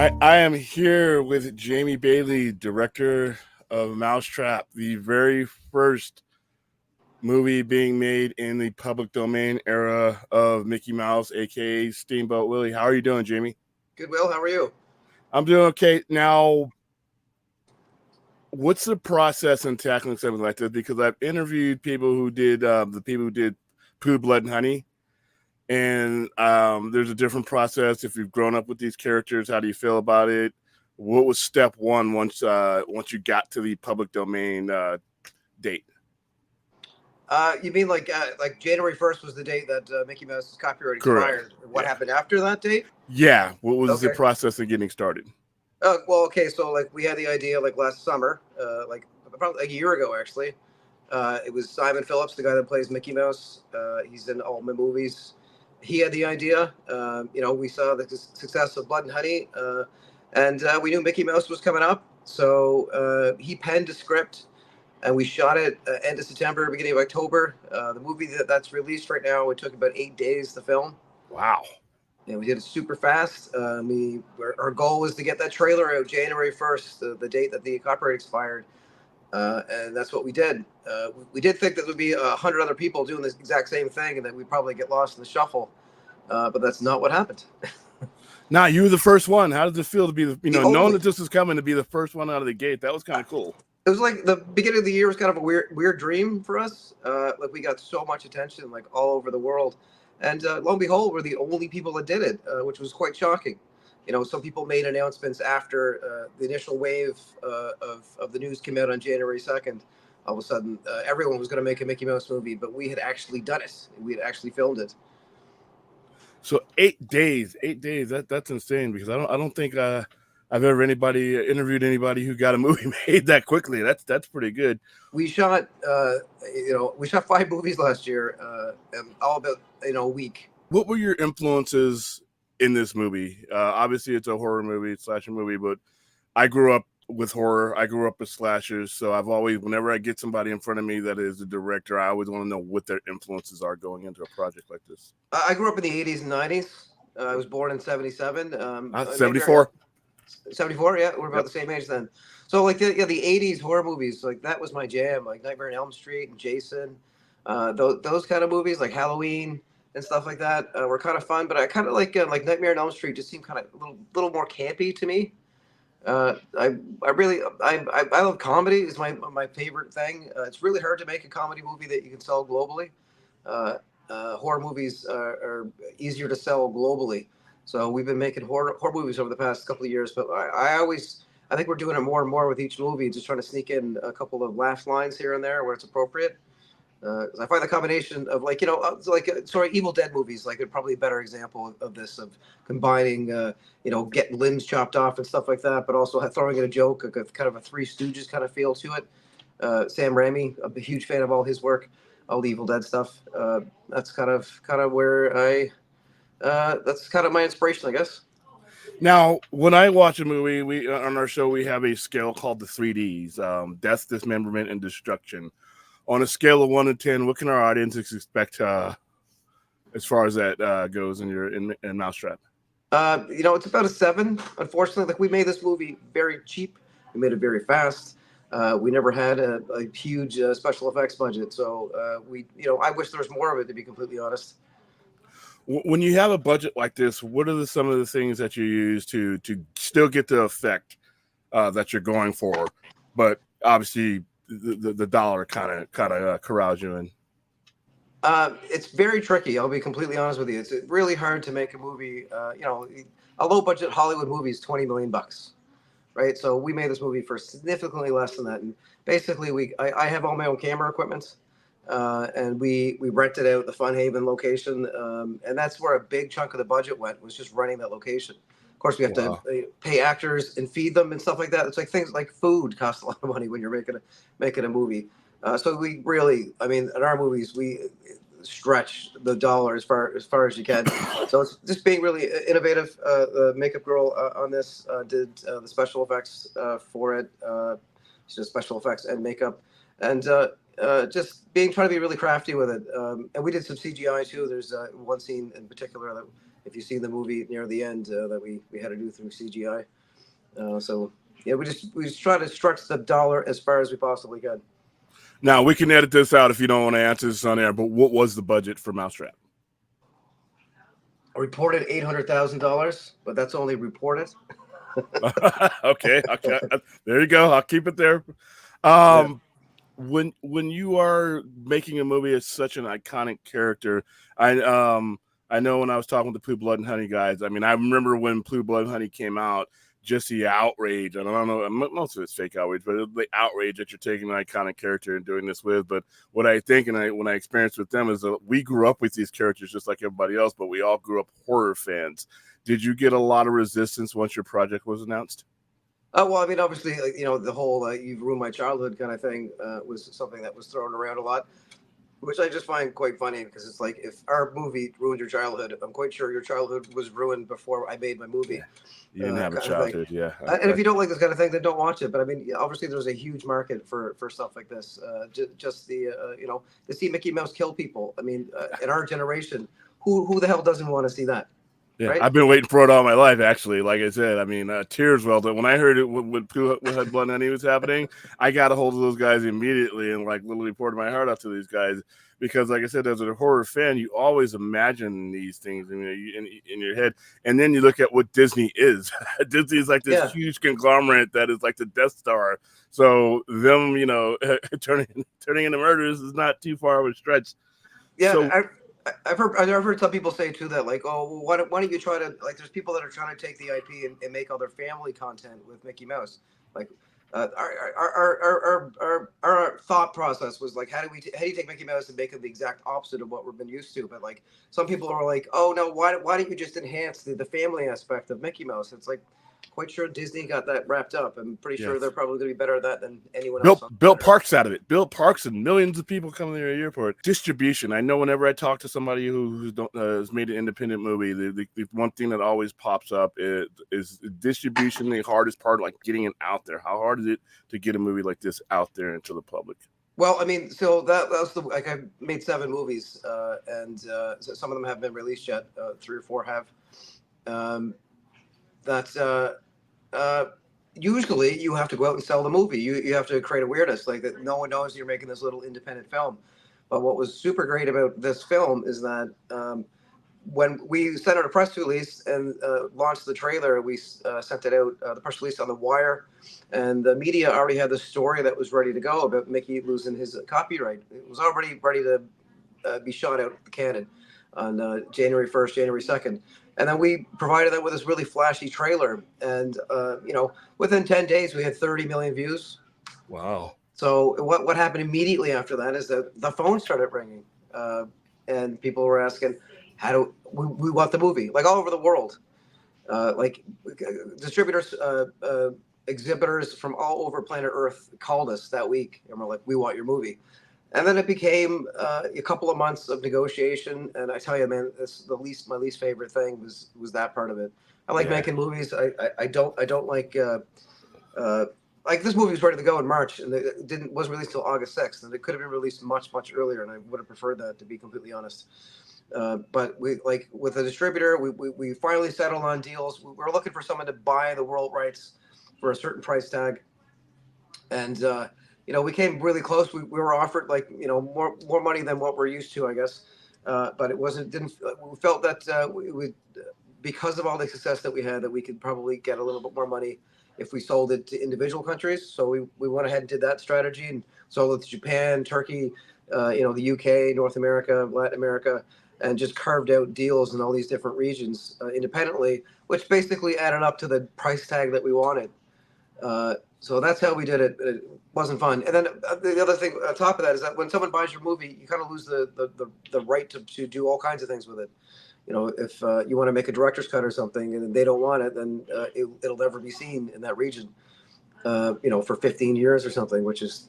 I am here with Jamie Bailey, director of Mousetrap, the very first movie being made in the public domain era of Mickey Mouse, aka Steamboat Willie. How are you doing, Jamie? Good, Will. How are you? I'm doing okay. Now, what's the process in tackling something like this? Because I've interviewed people who did the people who did Pooh, Blood, and Honey, and there's a different process. If you've grown up with these characters, how do you feel about it? What was step one once you got to the public domain date? You mean like January 1st was the date that Mickey Mouse's copyright Correct. expired? What Yeah. happened after that date? Yeah. What was the Okay. process of getting started? Well, okay. So like we had the idea like last summer, like probably a year ago actually. It was Simon Phillips, the guy that plays Mickey Mouse. He's in all my movies. He had the idea. We saw the success of Blood and Honey, and we knew Mickey Mouse was coming up. So he penned a script and we shot it end of September, beginning of October. The movie that's released right now, it took about 8 days to film. Wow. And we did it super fast. Our goal was to get that trailer out January 1st, the date that the copyright expired. And that's what we did. We did think that there would be 100 other people doing this exact same thing and that we'd probably get lost in the shuffle. But that's not what happened. Now, you were the first one. How does it feel to be knowing only. that this was coming, to be the first one out of the gate? That was kind of cool. It was like the beginning of the year was kind of a weird dream for us. Like we got so much attention, like all over the world, and lo and behold, we're the only people that did it, which was quite shocking. Some people made announcements after the initial wave of the news came out on January 2nd. All of a sudden, everyone was going to make a Mickey Mouse movie, but we had actually done it. We had actually filmed it. So 8 days. That's insane, because I don't think I've ever interviewed anybody who got a movie made that quickly. That's pretty good. We shot, we shot 5 movies last year, all about a week. What were your influences in this movie? Obviously, it's a horror movie, slasher movie, but I grew up with horror. I grew up with slashers, so I've always, whenever I get somebody in front of me that is a director, I always want to know what their influences are going into a project like this. I grew up in the 80s and 90s. I was born in 77. 74. 74, yeah, we're about Yep. the same age then. So like the 80s horror movies, like that was my jam, like Nightmare on Elm Street and Jason, those kind of movies, like Halloween and stuff like that, were kind of fun. But I kind of like Nightmare on Elm Street just seemed kind of a little more campy to me. I love comedy. Is my favorite thing. It's really hard to make a comedy movie that you can sell globally. Horror movies are easier to sell globally. So we've been making horror movies over the past couple of years, but I think we're doing it more and more with each movie, just trying to sneak in a couple of laugh lines here and there where it's appropriate. 'Cause I find the combination of sort of Evil Dead movies, like, probably a better example of this, of combining, getting limbs chopped off and stuff like that, but also throwing in a joke, like a kind of a Three Stooges kind of feel to it. Sam Raimi, I'm a huge fan of all his work, all the Evil Dead stuff. That's kind of where that's kind of my inspiration, I guess. Now, when I watch a movie, we on our show we have a scale called the 3Ds: death, dismemberment, and destruction. On a scale of 1 to 10, what can our audience expect as far as that goes in Mousetrap? It's about a 7. Unfortunately, like we made this movie very cheap. We made it very fast. We never had a huge special effects budget, so I wish there was more of it, to be completely honest. When you have a budget like this, what are some of the things that you use to still get the effect that you're going for, but obviously the dollar kind of corrals you in? It's very tricky. I'll be completely honest with you. It's really hard to make a movie. A low budget Hollywood movie is $20 million, right? So we made this movie for significantly less than that. And basically, I have all my own camera equipment, and we rented out the Fun Haven location, and that's where a big chunk of the budget went, was just running that location. Of course, we have to pay actors and feed them and stuff like that. It's like things like food cost a lot of money when you're making a movie. So we really, I mean, in our movies, we stretch the dollar as far as you can. So it's just being really innovative. The makeup girl on this did the special effects for it. She does special effects and makeup, and just trying to be really crafty with it. And we did some CGI too. There's one scene in particular that If you see the movie near the end that we had to do through CGI. So yeah, we just try to stretch the dollar as far as we possibly can. Now we can edit this out if you don't want to answer this on air. But what was the budget for Mousetrap? Reported $800,000, but that's only reported. Okay, there you go. I'll keep it there. When you are making a movie as such an iconic character, I know when I was talking with the Blue Blood and Honey guys, I mean, I remember when Blue Blood and Honey came out, just the outrage, and I don't know, most of it's fake outrage, but the outrage that you're taking an iconic character and doing this with. But what I think, and when I experienced with them, is that we grew up with these characters just like everybody else, but we all grew up horror fans. Did you get a lot of resistance once your project was announced? Well, I mean, obviously, the whole "you've ruined my childhood" kind of thing was something that was thrown around a lot, which I just find quite funny because it's like, if our movie ruined your childhood, I'm quite sure your childhood was ruined before I made my movie. You didn't have a childhood, yeah. And if you don't like this kind of thing, then don't watch it. But I mean, obviously, there's a huge market for stuff like this. Just the to see Mickey Mouse kill people. I mean, in our generation, who the hell doesn't want to see that? Yeah, right? I've been waiting for it all my life, actually. Like I said, I mean, tears welled up. When I heard it when Blood and Honey was happening, I got a hold of those guys immediately and like literally poured my heart out to these guys because, like I said, as a horror fan, you always imagine these things in your head, and then you look at what Disney is. Disney is like this huge conglomerate that is like the Death Star. So them, turning into murderers is not too far of a stretch. Yeah. So, I've heard some people say too that, like, oh, why don't you try to, like, there's people that are trying to take the IP and make all their family content with Mickey Mouse. Like, our thought process was like, how do you take Mickey Mouse and make him the exact opposite of what we've been used to? But like, some people are like, oh no, why don't you just enhance the family aspect of Mickey Mouse? It's like, quite sure Disney got that wrapped up. I'm pretty sure they're probably going to be better at that than anyone else. Built parks out of it. Built parks and millions of people coming there a year for it. Distribution. I know whenever I talk to somebody who has made an independent movie, the one thing that always pops up is distribution. The hardest part, like getting it out there. How hard is it to get a movie like this out there into the public? Well, I mean, so that was I made 7 movies, and so some of them haven't been released yet. 3 or 4 have. Usually you have to go out and sell the movie. You have to create awareness, like that no one knows you're making this little independent film. But what was super great about this film is that when we sent out a press release and launched the trailer, we sent it out, the press release on The Wire, and the media already had the story that was ready to go about Mickey losing his copyright. It was already ready to be shot out the cannon on January 1st, January 2nd. And then we provided them with this really flashy trailer. And, within 10 days, we had 30 million views. Wow. So what happened immediately after that is that the phone started ringing. And people were asking, how do we want the movie? Like all over the world. Like distributors, exhibitors from all over planet Earth called us that week. And we're like, we want your movie. And then it became a couple of months of negotiation, and I tell you, man, my least favorite thing was that part of it. I like making movies. I don't like this movie was ready to go in March, and it wasn't released till August 6th, and it could have been released much earlier, and I would have preferred that, to be completely honest. But we, like with the distributor, we finally settled on deals. We were looking for someone to buy the world rights for a certain price tag, and we came really close. We were offered more money than what we're used to, I guess. But it didn't. We felt that we because of all the success that we had, that we could probably get a little bit more money if we sold it to individual countries. So we went ahead and did that strategy and sold it to Japan, Turkey, the UK, North America, Latin America, and just carved out deals in all these different regions independently, which basically added up to the price tag that we wanted. So that's how we did it. It wasn't fun. And then the other thing on top of that is that when someone buys your movie, you kind of lose the right to do all kinds of things with it. If you want to make a director's cut or something and they don't want it, then it'll never be seen in that region, for 15 years or something, which is,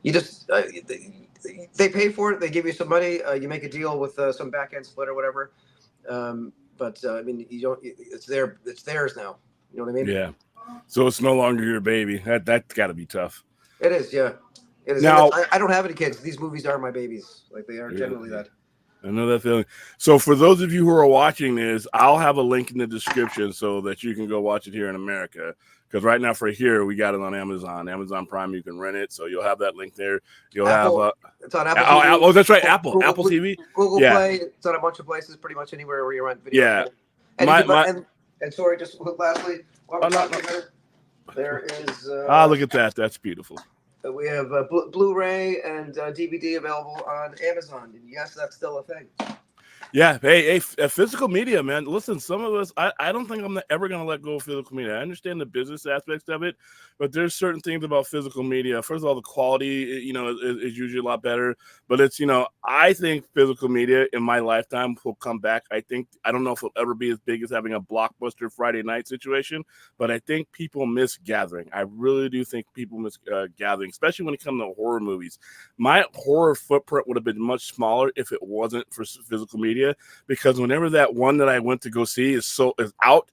you just, they pay for it. They give you some money. You make a deal with some back end split or whatever. But I mean, it's theirs now. You know what I mean? Yeah. So it's no longer your baby. That's got to be tough. It is, yeah. It is. Now, I don't have any kids. These movies are my babies. Like, they are generally that. I know that feeling. So for those of you who are watching this, I'll have a link in the description so that you can go watch it here in America. Because right now for here, we got it on Amazon Prime. You can rent it, so you'll have that link there. You'll Apple, have it's on Apple TV. that's right, Apple Google TV. Google Yeah, Play. It's on a bunch of places, pretty much anywhere where you rent video. yeah. And My and sorry, just lastly, while we're talking about it, there is. look at that. That's beautiful. We have Blu-ray and DVD available on Amazon. And yes, that's still a thing. Yeah, hey, physical media, man. Listen, some of us, I don't think I'm ever going to let go of physical media. I understand the business aspects of it, but there's certain things about physical media. First of all, the quality, is usually a lot better. But it's, I think physical media in my lifetime will come back. I don't know if it'll ever be as big as having a blockbuster Friday night situation, but I think people miss gathering. I really do think people miss gathering, especially when it comes to horror movies. My horror footprint would have been much smaller if it wasn't for physical media. Because whenever that one that I went to go see is out,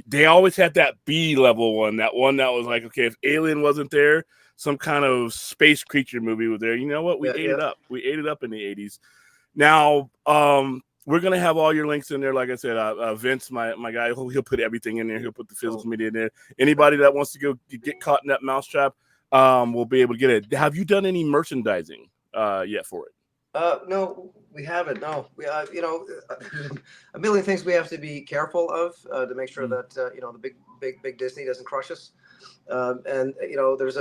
they always had that B level one, that was like, okay, if Alien wasn't there, some kind of space creature movie was there. You know what? We ate it up. We ate it up in the 80s. Now, we're gonna have all your links in there. Like I said, Vince, my guy, he'll put everything in there. He'll put the physical media in there. Anybody that wants to go get caught in that mousetrap, will be able to get it. Have you done any merchandising yet for it? No, we haven't. No, we, a million things we have to be careful of to make sure that the big Disney doesn't crush us. And there's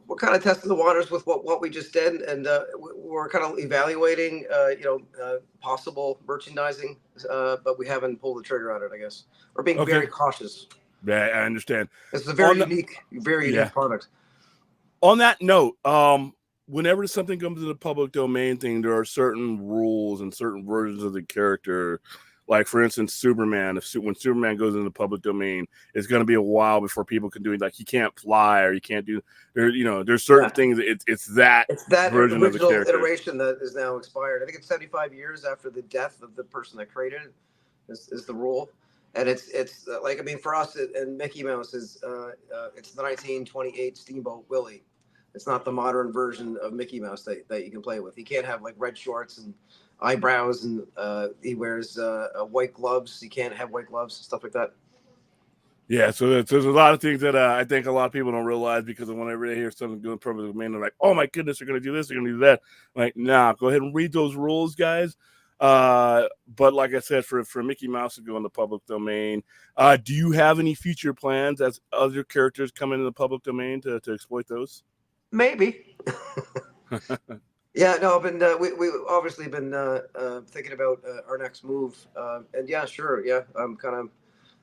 we're kind of testing the waters with what we just did, and we're kind of evaluating possible merchandising, but we haven't pulled the trigger on it. I guess we're being very cautious. Yeah, I understand. It's a very unique product. On that note, whenever something comes to the public domain thing, there are certain rules and certain versions of the character. Like, for instance, Superman. When Superman goes into the public domain, it's going to be a while before people can do it. Like, he can't fly, or you can't do. There's certain things. It's that version of the character. Iteration that is now expired. I think it's 75 years after the death of the person that created it. Is the rule, and it's like, I mean, for us, and Mickey Mouse is it's the 1928 Steamboat Willie. It's not the modern version of Mickey Mouse that you can play with. He can't have like red shorts and eyebrows, and he wears white gloves. He can't have white gloves, stuff like that. Yeah, so there's a lot of things that I think a lot of people don't realize, because whenever they hear something going public domain, they're like, "Oh my goodness, they're going to do this, they're going to do that." Like, nah, go ahead and read those rules, guys. But like I said, for Mickey Mouse to go in the public domain, do you have any future plans as other characters come into the public domain to exploit those? Maybe. Yeah, no, I've been we obviously been thinking about our next move, and yeah, sure, yeah,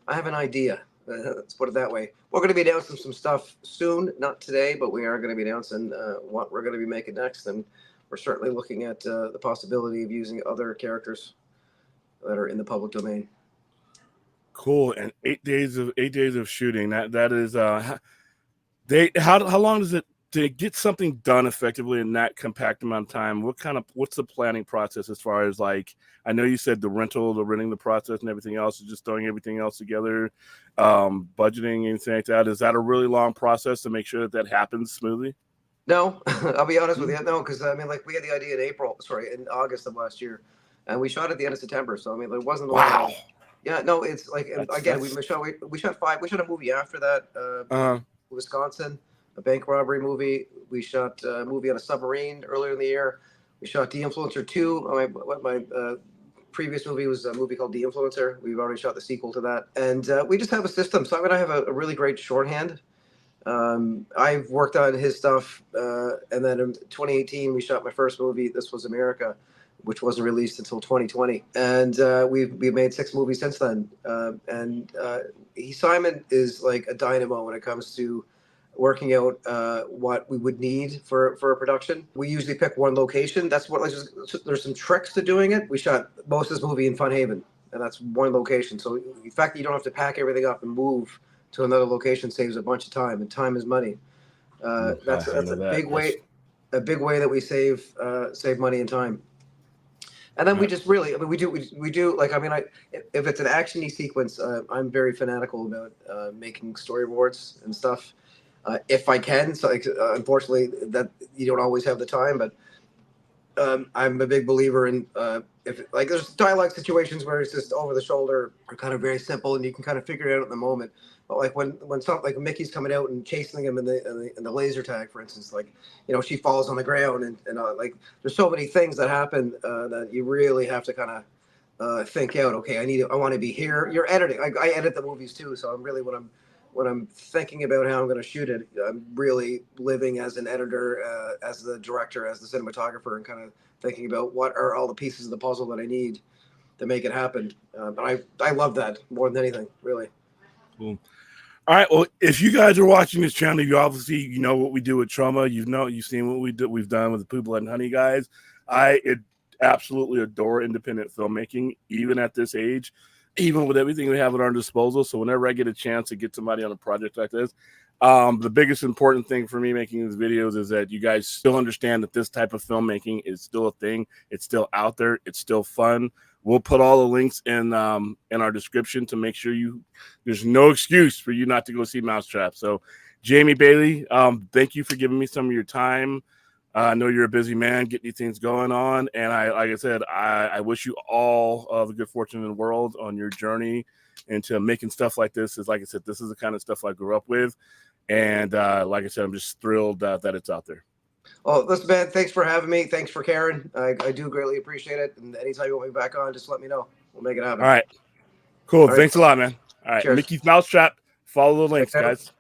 I have an idea. Let's put it that way. We're going to be announcing some stuff soon, not today, but we are going to be announcing what we're going to be making next, and we're certainly looking at the possibility of using other characters that are in the public domain. Cool. And 8 days of shooting. That is how long does it to get something done effectively in that compact amount of time? What's the planning process as far as, like, I know you said the renting the process and everything else, is just throwing everything else together, budgeting, anything like that. Is that a really long process to make sure that happens smoothly? No, I'll be honest with you. No, because I mean, like, we had the idea in August of last year, and we shot at the end of September. So I mean, there wasn't a lot of, yeah, no, it's like, we shot a movie after that, Wisconsin, a bank robbery movie. We shot a movie on a submarine earlier in the year. We shot The Influencer 2. My previous movie was a movie called The Influencer. We've already shot the sequel to that. And we just have a system. So I'm going to have a really great shorthand. I've worked on his stuff. And then in 2018, we shot my first movie, This Was America, which wasn't released until 2020. And we've made 6 movies since then. Simon is like a dynamo when it comes to working out what we would need for a production. We usually pick one location. That's what, there's some tricks to doing it. We shot most of this movie in Fun Haven, and that's one location. So the fact that you don't have to pack everything up and move to another location saves a bunch of time, and time is money. That's a big way that we save money and time. And then we just really, I mean, we do like, I mean, if it's an action-y sequence, I'm very fanatical about making storyboards and stuff. If I can, so unfortunately that you don't always have the time, but I'm a big believer in if like there's dialogue situations where it's just over the shoulder or kind of very simple and you can kind of figure it out at the moment. But like when something like Mickey's coming out and chasing him in the laser tag, for instance, like she falls on the ground and like there's so many things that happen that you really have to kind of think out. Okay, I want to be here. You're editing. I edit the movies too, so I'm really when I'm thinking about how I'm going to shoot it, I'm really living as an editor, as the director, as the cinematographer, and kind of thinking about what are all the pieces of the puzzle that I need to make it happen. And I love that more than anything, really. Cool. All right. Well, if you guys are watching this channel, you obviously know what we do with Trauma. You've seen what we've done with the Pooh Blood and Honey guys. I absolutely adore independent filmmaking, even at this age, even with everything we have at our disposal. So whenever I get a chance to get somebody on a project like this, the biggest important thing for me making these videos is that you guys still understand that this type of filmmaking is still a thing. It's still out there. It's still fun. We'll put all the links in our description to make sure there's no excuse for you not to go see Mousetrap. So Jamie Bailey, thank you for giving me some of your time. I know you're a busy man, getting these things going on. And like I said, I wish you all the good fortune in the world on your journey into making stuff like this. Like I said, this is the kind of stuff I grew up with. And like I said, I'm just thrilled that it's out there. Well, listen, man, thanks for having me. Thanks for caring. I do greatly appreciate it. And anytime you want me back on, just let me know. We'll make it happen. All right. Cool. All right. Thanks a lot, man. All right. Cheers. Mickey's Mousetrap. Follow the links, guys.